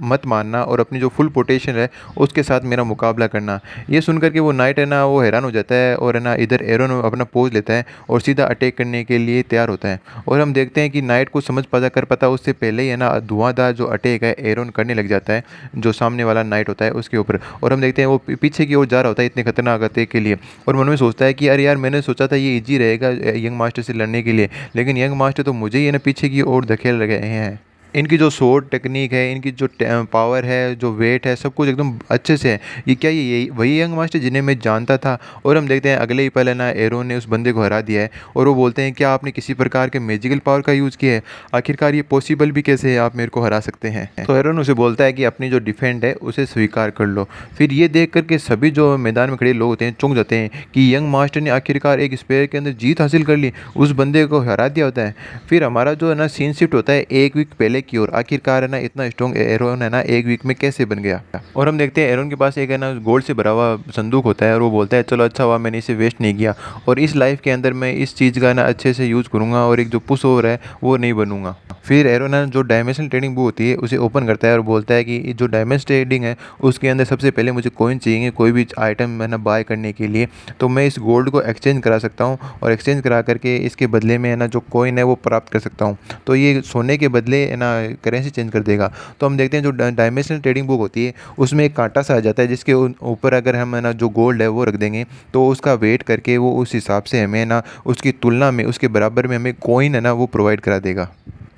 मत मानना और अपनी जो फुल पोटेंशियल है उसके साथ मेरा मुकाबला करना। ये सुनकर के वो नाइट है ना वो हैरान हो जाता है, और है ना इधर एरोन अपना पोज लेता है और सीधा अटैक करने के लिए तैयार होता है। और हम देखते हैं कि नाइट को समझ पाता उससे पहले ही है ना धुआंधार जो अटैक है एरोन करने लग जाता है जो सामने वाला नाइट होता है उसके ऊपर। और हम देखते हैं वो पीछे की ओर जा रहा होता है इतने खतरनाक अटैक के लिए, और मन में सोचता है कि अरे यार, मैंने सोचा था ये इजी रहेगा यंग मास्टर से लड़ने के लिए, लेकिन यंग मास्टर तो मुझे ही है ना पीछे की ओर धकेल रहे हैं। इनकी जो शॉट टेक्निक है, इनकी जो पावर है, जो वेट है, सब कुछ एकदम अच्छे से है। ये क्या ये यही वही यंग मास्टर जिन्हें मैं जानता था? और हम देखते हैं अगले ही पल ना एरोन ने उस बंदे को हरा दिया है, और वो बोलते हैं क्या आपने किसी प्रकार के मैजिकल पावर का यूज़ किया है? आखिरकार ये पॉसिबल भी कैसे है, आप मेरे को हरा सकते हैं? तो एरोन उसे बोलता है कि अपनी जो डिफेंड है उसे स्वीकार कर लो। फिर ये देख करके सभी जो मैदान में खड़े लोग होते हैं चौंक जाते हैं कि यंग मास्टर ने आखिरकार एक स्पेयर के अंदर जीत हासिल कर ली, उस बंदे को हरा दिया होता है। फिर हमारा जो है ना सीन शिफ्ट होता है एक वीक पहले की ओर। आखिरकार है ना इतना स्ट्रॉन्ग एरोन है ना एक वीक में कैसे बन गया? और हम देखते हैं एरोन के पास एक है ना गोल्ड से भरा हुआ संदूक होता है, और वो बोलता है चलो अच्छा हुआ मैंने इसे वेस्ट नहीं किया, और इस लाइफ के अंदर मैं इस चीज़ का ना अच्छे से यूज़ करूँगा और एक जो पुश ओवर है वो नहीं बनूंगा। फिर एरोन है जो डायमेंशनल ट्रेडिंग बुक होती है उसे ओपन करता है और बोलता है कि जो डायमेंशन ट्रेडिंग है उसके अंदर सबसे पहले मुझे कॉइन चाहिए कोई भी आइटम है ना बाय करने के लिए, तो मैं इस गोल्ड को एक्सचेंज करा सकता हूँ, और एक्सचेंज करा करके इसके बदले में है ना जो कॉइन है वो प्राप्त कर सकता हूँ। तो ये सोने के बदले है ना करेंसी चेंज कर देगा। तो हम देखते हैं जो डायमेंशनल ट्रेडिंग बुक होती है उसमें एक कांटा सा आ जाता है जिसके ऊपर अगर हम है ना जो गोल्ड है वो रख देंगे तो उसका वेट करके वो उस हिसाब से हमें ना उसकी तुलना में उसके बराबर में हमें कॉइन है ना वो प्रोवाइड करा देगा।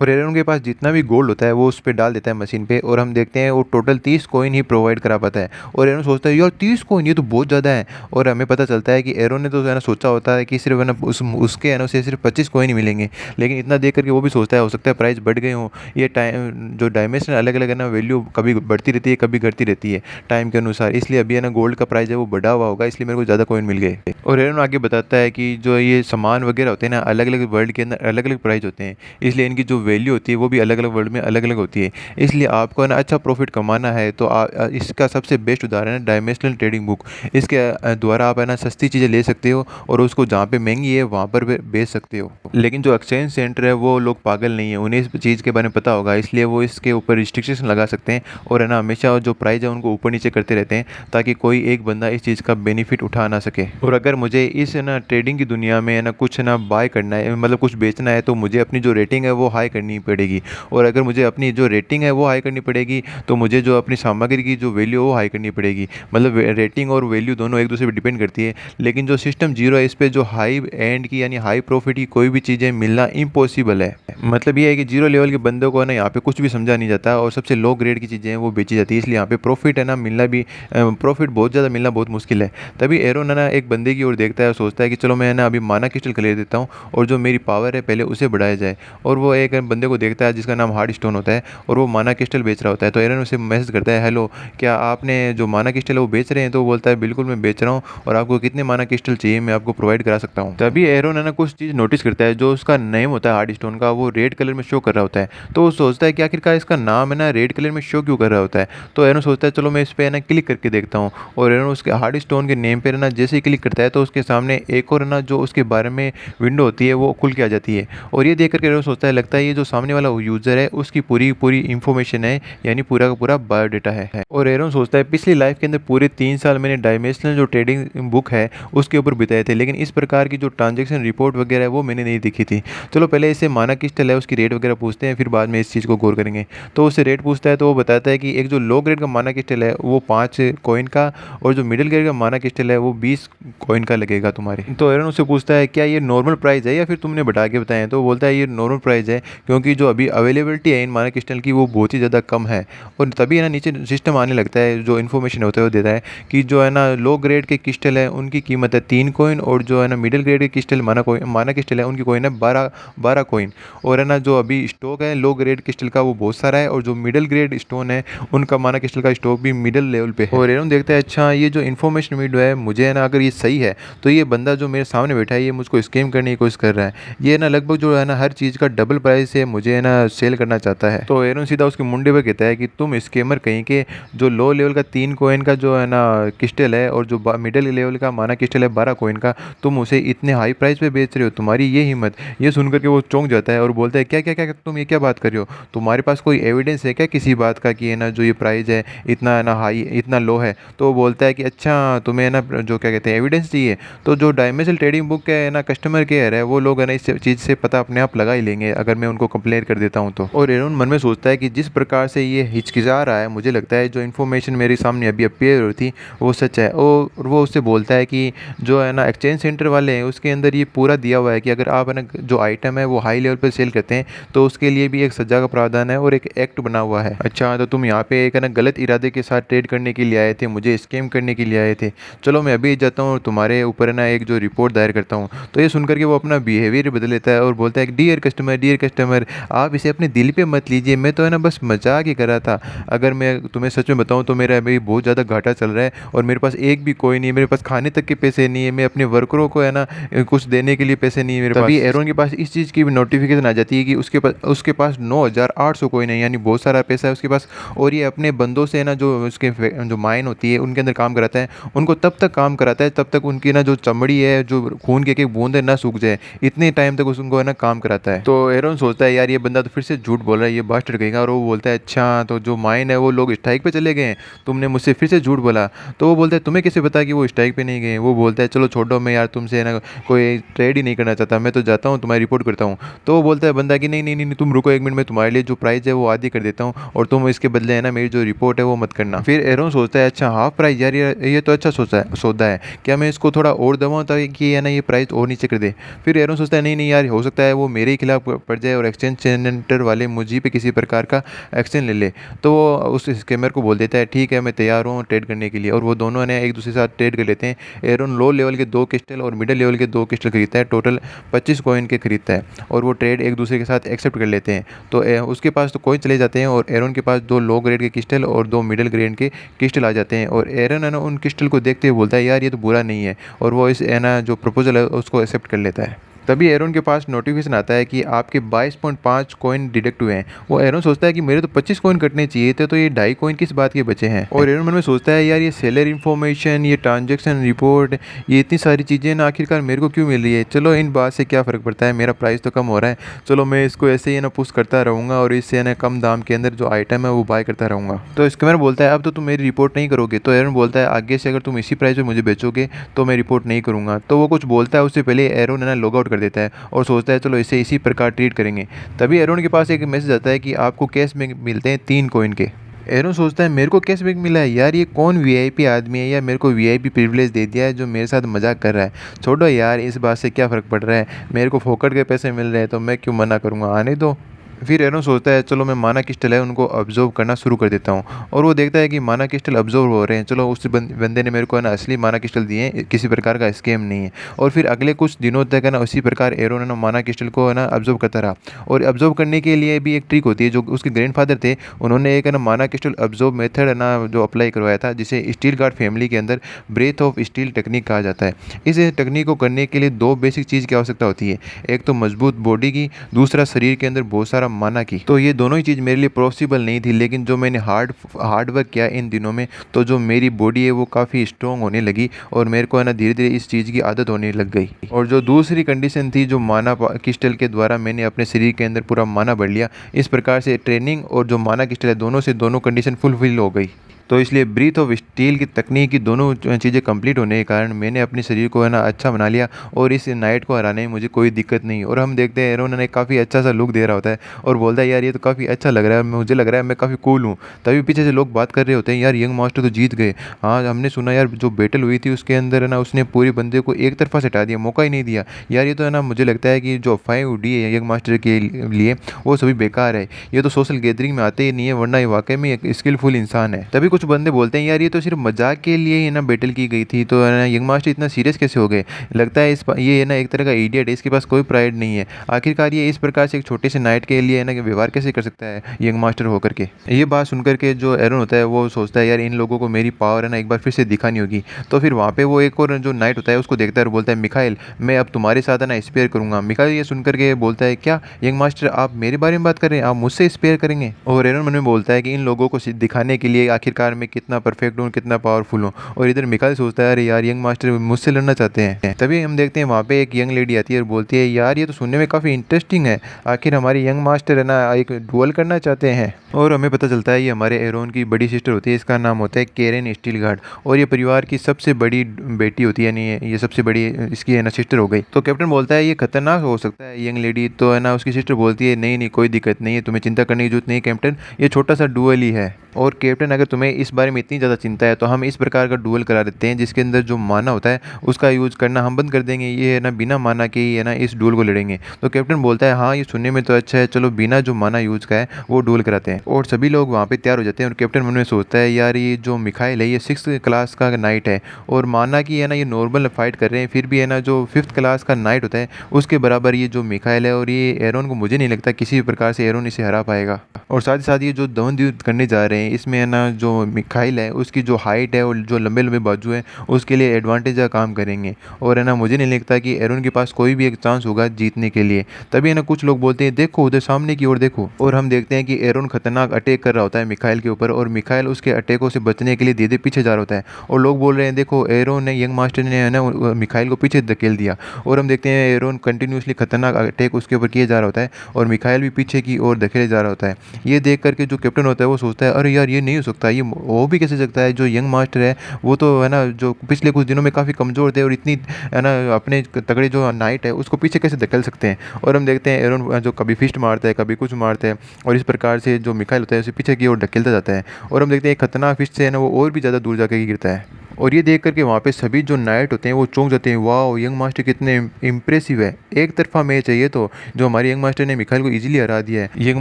और एरोन के पास जितना भी गोल्ड होता है वो उस पर डाल देता है मशीन पे, और हम देखते हैं वो टोटल 30 कॉइन ही प्रोवाइड करा पाता है। और एरोन सोचता है यार 30 कॉइन ये तो बहुत ज़्यादा है, और हमें पता चलता है कि एरोन ने तो है ना सोचा होता है कि सिर्फ है ना उसके है ना उसे सिर्फ 25 कॉइन ही मिलेंगे, लेकिन इतना देख करके वो भी सोचता है हो सकता है प्राइस बढ़ गए हों। ये टाइम जो डायमेंशन अलग अलग है ना वैल्यू कभी बढ़ती रहती है कभी घटती रहती है टाइम के अनुसार, इसलिए अभी है ना गोल्ड का प्राइस है वो बढ़ा हुआ होगा, इसलिए मेरे को ज़्यादा कॉइन मिल गए। और एरोन आगे बताता है कि जो ये सामान वगैरह होते हैं ना अलग अलग वर्ल्ड के अंदर अलग अलग प्राइस होते हैं, इसलिए इनकी जो वैल्यू होती है वो भी अलग अलग वर्ल्ड में अलग अलग होती है। इसलिए आपको ना अच्छा प्रॉफिट कमाना है तो इसका सबसे बेस्ट उदाहरण है डायमेंशनल ट्रेडिंग बुक। इसके द्वारा आप है ना सस्ती चीज़ें ले सकते हो और उसको जहाँ पे महंगी है वहाँ पर बेच सकते हो। लेकिन जो एक्सचेंज सेंटर है वो लोग पागल नहीं है, उन्हें इस चीज़ के बारे में पता होगा, इसलिए वो इसके ऊपर रिस्ट्रिक्शन लगा सकते हैं और है ना हमेशा जो प्राइस है उनको ऊपर नीचे करते रहते हैं ताकि कोई एक बंदा इस चीज़ का बेनिफिट उठा ना सके। और अगर मुझे इस है ना ट्रेडिंग की दुनिया में है ना कुछ ना बाय करना है, मतलब कुछ बेचना है, तो मुझे अपनी जो रेटिंग है वो हाई करनी पड़ेगी। और अगर मुझे अपनी जो रेटिंग है वो हाई करनी पड़ेगी, तो मुझे जो अपनी सामग्री की जो वैल्यू है वो हाई करनी पड़ेगी। मतलब रेटिंग और वैल्यू दोनों एक दूसरे पर डिपेंड करती है। लेकिन जो सिस्टम जीरो है, इस पे जो हाई एंड की यानी हाई प्रॉफिट की कोई भी चीज़ें मिलना इम्पॉसिबल है। मतलब ये है कि जीरो लेवल के बंदों को है ना यहाँ पे कुछ भी समझा नहीं जाता, और सबसे लो ग्रेड की चीज़ें हैं वो बेची जाती है। इसलिए यहाँ पे प्रॉफिट है ना मिलना भी, प्रॉफिट बहुत ज़्यादा मिलना बहुत मुश्किल है। तभी एरोन है ना एक बंदे की ओर देखता है और सोचता है कि चलो मैं है ना अभी माना क्रिस्टल खरीद देता हूँ, और जो मेरी पावर है पहले उसे बढ़ाया जाए। और वो एक बंदे को देखता है जिसका नाम हार्ड स्टोन होता है, और वो माना क्रिस्टल बेच रहा होता है। तो एरन उसे मैसेज करता है, हेलो क्या आपने जो माना क्रिस्टल है वो बेच रहे हैं? तो वो बोलता है बिल्कुल मैं बेच रहा हूँ, और आपको कितने माना क्रिस्टल चाहिए मैं आपको प्रोवाइड करा सकता हूँ। तभी एरोन है ना कुछ चीज़ नोटिस करता है, जो उसका नेम होता है हार्ड स्टोन का, वो रेड कलर में शो कर रहा होता है। तो वो सोचता है कि आखिरकार इसका नाम है ना रेड कलर में शो क्यों कर रहा होता है। तो एरोन सोचता है चलो मैं इस पे है ना क्लिक करके देखता हूँ, और एरोन उसके हार्ड स्टोन के नेम पे है ना जैसे ही क्लिक करता है तो उसके सामने एक और है ना जो उसके बारे में विंडो होती है वो खुल के आ जाती है। और ये देख करके एरोन सोचता है लगता है ये जो सामने वाला यूज़र है उसकी पूरी पूरी इंफॉर्मेशन है, यानी पूरा का पूरा बायोडाटा है। और एरोन सोचता है पिछली लाइफ के अंदर पूरे 3 साल मैंने डायमेंशनल जो ट्रेडिंग बुक है उसके ऊपर बिताए थे, लेकिन इस प्रकार की जो ट्रांजेक्शन रिपोर्ट वगैरह है वो मैंने नहीं देखी थी। चलो पहले इसे माना क्रिस्टल है उसकी रेट वगैरह पूछते हैं, फिर बाद में इस चीज़ को गौर करेंगे। तो उससे रेट पूछता है तो वो बताता है कि एक जो लो ग्रेड का माना क्रिस्टल है वो 5 कॉइन का, और जो मिडिल ग्रेड का माना क्रिस्टल है वो 20 कॉइन का लगेगा तुम्हारे। तो एरन उससे पूछता है क्या ये नॉर्मल प्राइस है या फिर तुमने बढ़ा के बताए? तो वो बोलता है ये नॉर्मल प्राइस है, क्योंकि जो अभी अवेलेबिलिटी है इन माना क्रिस्टल की वो बहुत ही ज़्यादा कम है। और तभी है ना नीचे सिस्टम आने लगता है, जो इन्फॉर्मेशन होता है वो देता है कि जो है ना लो ग्रेड के क्रिस्टल है उनकी कीमत है 3 कॉइन, और जो है ना मिडिल ग्रेड के क्रिस्टल माना क्रिस्टल है उनकी कॉइन है 12 कॉइन। और है ना जो अभी स्टॉक है लो ग्रेड क्रिस्टल का वो बहुत सारा है, और जो मिडिल ग्रेड स्टोन है उनका माना क्रिस्टल का स्टॉक भी मिडिल लेवल पे है। और एरन देखता है अच्छा ये जो इन्फॉर्मेशन वीडियो है मुझे है ना अगर ये सही है तो ये बंदा जो मेरे सामने बैठा है ये मुझको स्कैम करने की कोशिश कर रहा है। ये ना लगभग जो है ना हर चीज़ का डबल प्राइस से मुझे है ना सेल करना चाहता है। तो एरन सीधा उसके मुंडे पे कहता है कि तुम स्कैमर कहीं के, जो लो लेवल का 3 कॉइन का जो है ना क्रिस्टल है और जो मिडिल लेवल का माना क्रिस्टल है 12 कॉइन का, तुम उसे इतने हाई प्राइस पे बेच रहे हो, तुम्हारी ये हिम्मत। ये सुनकर के वो चौंक जाता है और बोलता है क्या क्या क्या तुम ये क्या बात कर रहे हो? तुम्हारे पास कोई एविडेंस है क्या किसी बात का कि है ना जो ये प्राइस है इतना है ना हाई इतना लो है? तो वो बोलता है कि अच्छा तुम्हें है ना जो क्या कहते हैं एविडेंस चाहिए, तो जो डायमेंशनल ट्रेडिंग बुक के है ना कस्टमर केयर है वो लोग है ना इस चीज़ से पता अपने आप लगा ही लेंगे अगर मैं उनको कंप्लेंट कर देता हूँ तो। और एरोन मन में सोचता है कि जिस प्रकार से ये हिचकिचा रहा है मुझे लगता है जो इन्फॉर्मेशन मेरे सामने अभी अपीयर हुई थी वो सच है। और वो उससे बोलता है कि जो है ना एक्सचेंज सेंटर वाले हैं उसके अंदर ये पूरा दिया हुआ है कि अगर आप है ना जो आइटम है वो हाई लेवल पर सेल करते हैं तो उसके लिए भी एक सजा का प्रावधान है और एक एक्ट बना हुआ है। अच्छा तो तुम यहाँ पे एक है ना गलत इरादे के साथ ट्रेड करने के लिए आए थे, मुझे स्कैम करने के लिए आए थे। चलो मैं अभी जाता हूँ और तुम्हारे ऊपर है ना एक जो रिपोर्ट दायर करता हूँ। तो ये सुनकर के वो अपना बिहेवियर बदल लेता है और बोलता है डियर कस्टमर आप इसे अपने दिल पे मत लीजिए, मैं तो है ना बस मजाक ही कर रहा था। अगर मैं तुम्हें सच में बताऊँ तो मेरा अभी बहुत ज़्यादा घाटा चल रहा है और मेरे पास एक भी कोई नहीं है, मेरे पास खाने तक के पैसे नहीं है, मैं अपने वर्करों को है ना कुछ देने के लिए पैसे नहीं है मेरे पास। तभी एरोन के पास इस चीज़ की भी नोटिफिकेशन आ जाती है कि उसके पास 9,800 कोइन है, यानी बहुत सारा पैसा है उसके पास। और ये अपने बंदों से ना जो उसके जो माइन होती है उनके अंदर काम कराता है, उनको तब तक काम कराता है तब तक उनकी ना जो चमड़ी है जो खून के एक बूंदे ना सूख जाए, इतने टाइम तक उनको है ना काम कराता है। तो एरोन सोचता है यार ये बंदा तो फिर से झूठ बोल रहा है, ये बास्टर्ड कहेगा। और वो बोलता है अच्छा तो जो माइन है वो लोग स्ट्राइक पे चले गए हैं, तुमने मुझसे फिर से झूठ बोला। तो वो बोलता है तुम्हें कैसे पता कि वो स्ट्राइक पे नहीं गए? वो बोलता है चलो छोड़ो, मैं यार तुमसे ना कोई ट्रेड ही नहीं करना चाहता, मैं तो जाता हूँ तुम्हारी रिपोर्ट करता हूँ। तो वो बोलता है बंदा कि नहीं नहीं नहीं तुम रुको 1 मिनट, मैं तुम्हारे लिए जो प्राइस है वो आधी कर देता हूँ और तुम इसके बदले है ना मेरी जो रिपोर्ट है वो मत करना। फिर एरोन सोचता है अच्छा हाफ प्राइस यार, ये तो अच्छा सौदा है, क्या मैं इसको थोड़ा और दबाऊँ ताकि है ना ये प्राइस और नीचे कर दे? फिर एरोन सोचता है नहीं नहीं यार हो सकता है वो मेरे ही खिलाफ पड़ जाए और एक्सचेंज सेंटर वाले मुझे पे किसी प्रकार का एक्शन ले ले। तो वो उस स्कैमर को बोल देता है ठीक है मैं तैयार हूँ ट्रेड करने के लिए, और वो दोनों ने एक दूसरे के साथ ट्रेड कर लेते हैं। एरोन लो लेवल के 2 क्रिस्टल और मिडिल लेवल के 2 क्रिस्टल खरीदता है, टोटल 25 कॉइन के खरीदता है, और वो ट्रेड एक दूसरे के साथ एक्सेप्ट कर लेते हैं। तो उसके पास तो कॉइन चले जाते हैं और एरोन के पास 2 लो ग्रेड के क्रिस्टल और 2 मिडिल ग्रेड के क्रिस्टल आ जाते हैं। और एरोन है ना उन क्रिस्टल को देखते हुए बोलता है यार ये तो बुरा नहीं है, और वो इस है ना जो प्रपोजल है उसको एक्सेप्ट कर लेता है। तभी एरोन के पास नोटिफिकेशन आता है कि आपके 22.5 कॉइन डिडक्ट हुए हैं। वो एरोन सोचता है कि मेरे तो 25 कॉइन कटने चाहिए थे, तो ये 2.5 कॉइन किस बात के बचे हैं? और एरोन मन में सोचता है यार ये सेलर इन्फॉर्मेशन, ये ट्रांजेक्शन रिपोर्ट, ये इतनी सारी चीज़ें ना आखिरकार मेरे को क्यों मिल रही है? चलो इन बात से क्या फ़र्क पड़ता है, मेरा प्राइस तो कम हो रहा है, चलो मैं इसको ऐसे ही ना पुश करता रहूँगा और इससे ना कम दाम के अंदर जो आइटम है वो बाय करता रहूँगा। तो स्कैमर बोलता है अब तो तुम मेरी रिपोर्ट नहीं करोगे? तो एरोन बोलता है आगे से अगर तुम इसी प्राइस पर मुझे बेचोगे तो मैं रिपोर्ट नहीं करूँगा। तो वो कुछ बोलता है उससे पहले एरोन है ना लॉग आउट कर देता है और सोचता है चलो इसे इसी प्रकार ट्रीट करेंगे। तभी एरोन के पास एक मैसेज आता है कि आपको कैशबैक मिलते हैं 3 कॉइन के। एरोन सोचता है मेरे को कैशबैक मिला है, यार ये कौन वीआईपी आदमी है, या मेरे को वीआईपी प्रिविलेज दे दिया है जो मेरे साथ मजाक कर रहा है। छोड़ो यार, इस बात से क्या फ़र्क पड़ रहा है, मेरे को फोकट के पैसे मिल रहे हैं तो मैं क्यों मना करूँगा, आने दो। फिर एरोन सोचता है चलो मैं माना क्रिस्टल है उनको ऑब्जर्व करना शुरू कर देता हूँ, और वो देखता है कि माना क्रिस्टल ऑब्जर्व हो रहे हैं। चलो उस बंदे ने मेरे को है ना असली माना क्रिस्टल दिए हैं, किसी प्रकार का स्कैम नहीं है। और फिर अगले कुछ दिनों तक है ना उसी प्रकार एरोन है ना माना क्रिस्टल को है ना ऑब्जर्व करता रहा। और ऑब्जर्व करने के लिए भी एक ट्रिक होती है, जो उसके ग्रैंडफादर थे उन्होंने एक है ना माना क्रिस्टल ऑब्जर्व मेथड है ना जो अप्लाई करवाया था, जिसे स्टील गार्ड फैमिली के अंदर ब्रेथ ऑफ स्टील टेक्निक कहा जाता है। इस टेक्निक को करने के लिए 2 बेसिक चीज़ की आवश्यकता होती है, एक तो मजबूत बॉडी की, दूसरा शरीर के अंदर बहुत सारा माना की। तो ये दोनों ही चीज़ मेरे लिए पॉसिबल नहीं थी, लेकिन जो मैंने हार्ड वर्क किया इन दिनों में, तो जो मेरी बॉडी है वो काफ़ी स्ट्रॉन्ग होने लगी और मेरे को है ना धीरे धीरे इस चीज़ की आदत होने लग गई। और जो दूसरी कंडीशन थी, जो माना क्रिस्टल के द्वारा मैंने अपने शरीर के अंदर पूरा माना भर लिया। इस प्रकार से ट्रेनिंग और जो माना क्रिस्टल है दोनों से दोनों कंडीशन फुलफिल हो गई। तो इसलिए ब्रीथ ऑफ स्टील की तकनीक की दोनों चीज़ें कंप्लीट होने के कारण मैंने अपने शरीर को है ना अच्छा बना लिया, और इस नाइट को हराने में मुझे कोई दिक्कत नहीं। और हम देखते हैं एरोन ने काफ़ी अच्छा सा लुक दे रहा होता है और बोलता है यार ये तो काफ़ी अच्छा लग रहा है, मुझे लग रहा है मैं काफ़ी कूल हूँ। तभी पीछे से लोग बात कर रहे होते हैं यार यंग मास्टर तो जीत गए। हाँ हमने सुना यार जो बैटल हुई थी उसके अंदर है ना उसने पूरे बंदे को एक तरफा से हटा दिया, मौका ही नहीं दिया। यार ये तो है ना मुझे लगता है कि जो 5D है यंग मास्टर के लिए वो सभी बेकार है, ये तो सोशल गैदरिंग में आते ही नहीं है, वरना ये वाकई में एक स्किलफुल इंसान है। तभी कुछ बंदे बोलते हैं यार ये तो सिर्फ मजाक के लिए ही ना बैटल की गई थी, तो है ना यंग मास्टर इतना सीरियस कैसे हो गए। लगता है ये है ना एक तरह का इडियट है, इसके पास कोई प्राइड नहीं है। आखिरकार ये इस प्रकार से एक छोटे से नाइट के लिए है ना व्यवहार कैसे कर सकता है यंग मास्टर होकर के। ये बात सुनकर के जो एरोन होता है वो सोचता है यार इन लोगों को मेरी पावर है ना एक बार फिर से दिखानी होगी। तो फिर वहाँ पे वो एक और जो नाइट होता है उसको देखता है और बोलता है मिखाइल मैं अब तुम्हारे साथ है ना स्पेयर करूंगा। मिखाइल ये सुनकर के बोलता है क्या यंग मास्टर आप मेरे बारे में बात कर रहे हैं, आप मुझसे स्पेयर करेंगे। और एरोन मन में बोलता है कि इन लोगों को दिखाने के लिए आखिरकार मैं कितना परफेक्ट हूँ, कितना पावरफुल हूँ। और इधर मिखाइल सोचता है अरे यार यंग मास्टर मुझसे लड़ना चाहते हैं। तभी हम देखते हैं वहाँ पे एक यंग लेडी आती है और बोलती है यार ये तो सुनने में काफ़ी इंटरेस्टिंग है, आखिर हमारे यंग मास्टर है ना एक डुअल करना चाहते हैं। और हमें पता चलता है ये हमारे एरोन की बड़ी सिस्टर होती है, इसका नाम होता है केरेन स्टीलगार्ड, और ये परिवार की सबसे बड़ी बेटी होती है, यानी ये सबसे बड़ी इसकी है ना सिस्टर हो गई। तो कैप्टन बोलता है ये खतरनाक हो सकता है यंग लेडी, तो है ना उसकी सिस्टर बोलती है नहीं नहीं कोई दिक्कत नहीं है, तुम्हें चिंता करने की जरूरत नहीं कैप्टन, ये छोटा सा डुअल ही है। और कैप्टन अगर तुम्हें इस बारे में इतनी ज़्यादा चिंता है तो हम इस प्रकार का डुअल करा देते हैं जिसके अंदर जो माना होता है उसका यूज़ करना हम बंद कर देंगे, ये है ना बिना माना के ही है ना इस डुअल को लड़ेंगे। तो कैप्टन बोलता है हाँ ये सुनने में तो अच्छा है, चलो बिना जो माना यूज़ का है वो डुअल कराते हैं। और सभी लोग वहाँ पे तैयार हो जाते हैं और कैप्टन मन में सोचता है यार ये जो मिखाइल है ये 6th क्लास का नाइट है, और माना की है ना ये नॉर्मल फाइट कर रहे हैं, फिर भी है ना जो 5th क्लास का नाइट होता है उसके बराबर ये जो मिखाइल है। और ये एरोन को मुझे नहीं लगता किसी भी प्रकार से एरोन इसे हरा पाएगा। और साथ ही साथ ये जो द्वंद्व युद्ध करने जा रहे हैं इसमें है ना जो मिखाइल है उसकी जो हाइट है और जो लंबे लंबे बाजू हैं उसके लिए एडवांटेज का काम करेंगे। और है ना मुझे नहीं लगता कि एरोन के पास कोई भी एक चांस होगा जीतने के लिए। तभी है ना कुछ लोग बोलते हैं देखो उधर सामने की ओर देखो, और हम देखते हैं कि एरोन खतरनाक अटैक कर रहा होता है मिखाइल के ऊपर, और मिखाइल उसके अटैकों से बचने के लिए धीरे पीछे जा रहा होता है। और लोग बोल रहे हैं देखो एरोन ने यंग मास्टर ने है ना मिखाइल को पीछे धकेल दिया। और हम देखते हैं एरोन कंटिन्यूसली खतरनाक अटैक उसके ऊपर किया जा रहा होता है और मिखाइल भी पीछे की ओर धकेले जा रहा होता है। ये देख करके जो कैप्टन होता है वो सोचता है अरे यार ये नहीं हो सकता, ये वो भी कैसे सकता है, जो यंग मास्टर है वो तो है ना जो पिछले कुछ दिनों में काफ़ी कमज़ोर थे और इतनी है ना अपने तगड़े जो नाइट है उसको पीछे कैसे धकेल सकते हैं। और हम देखते हैं एरोन जो कभी फिस्ट मारता है कभी कुछ मारता है, और इस प्रकार से जो मिखाइल होता है उसे पीछे की ओर धकेलता जाता है। और हम देखते हैं खतरनाक फिस्ट से है ना वो और भी ज़्यादा दूर जाकर गिरता है। और ये देख करके वहाँ पे सभी जो नाइट होते हैं वो चौंक जाते हैं, वाह यंग मास्टर कितने इम्प्रेसिव है, एक तरफा मैच है ये तो, जो हमारे यंग मास्टर ने मिखाइल को इजीली हरा दिया है। यंग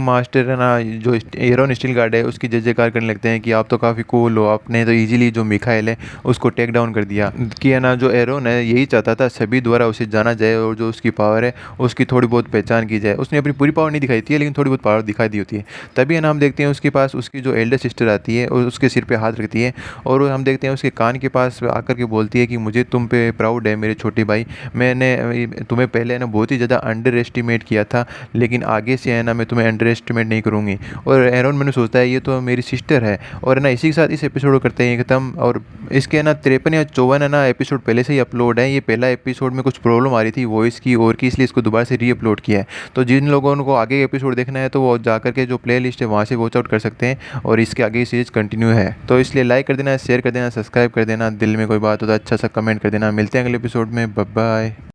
मास्टर है ना जो एरोन स्टीलगार्ड है उसकी जय जयकार करने लगते हैं कि आप तो काफ़ी कूल हो, आपने तो इजीली जो मिखाइल है उसको टेक डाउन कर दिया। कि है ना जो एरोन है यही चाहता था सभी द्वारा उसे जाना जाए और जो उसकी पावर है उसकी थोड़ी बहुत पहचान की जाए। उसने अपनी पूरी पावर नहीं दिखाई थी लेकिन थोड़ी बहुत पावर दिखाई दी होती है। तभी है ना हम देखते हैं उसके पास उसकी जो एल्डर सिस्टर आती है और उसके सिर पर हाथ रखती है, और हम देखते हैं उसके कान के पास आकर के बोलती है कि मुझे तुम पे प्राउड है मेरे छोटे भाई, मैंने तुम्हें पहले है ना बहुत ही ज़्यादा अंडर एस्टिमेट किया था लेकिन आगे से है ना मैं तुम्हें अंडर एस्टिमेट नहीं करूँगी। और एरोन मैंने सोचता है ये तो मेरी सिस्टर है। और है ना इसी के साथ इस एपिसोड को करते हैं ख़त्म। और इसके ना 53 या 54 है ना एपिसोड पहले से ही अपलोड है। ये पहला एपिसोड में कुछ प्रॉब्लम आ रही थी वॉइस की और की, इसलिए इसको दोबारा से री अपलोड किया है। तो जिन लोगों को आगे एपिसोड देखना है तो वो जाकर के जो प्ले लिस्ट है वहाँ से वॉच आउट कर सकते हैं, और इसके आगे सीरीज कंटिन्यू है। तो इसलिए लाइक कर देना, शेयर कर देना, सब्सक्राइब कर देना, दिल में कोई बात हो तो अच्छा सा कमेंट कर देना। मिलते हैं अगले एपिसोड में, बाय बाय।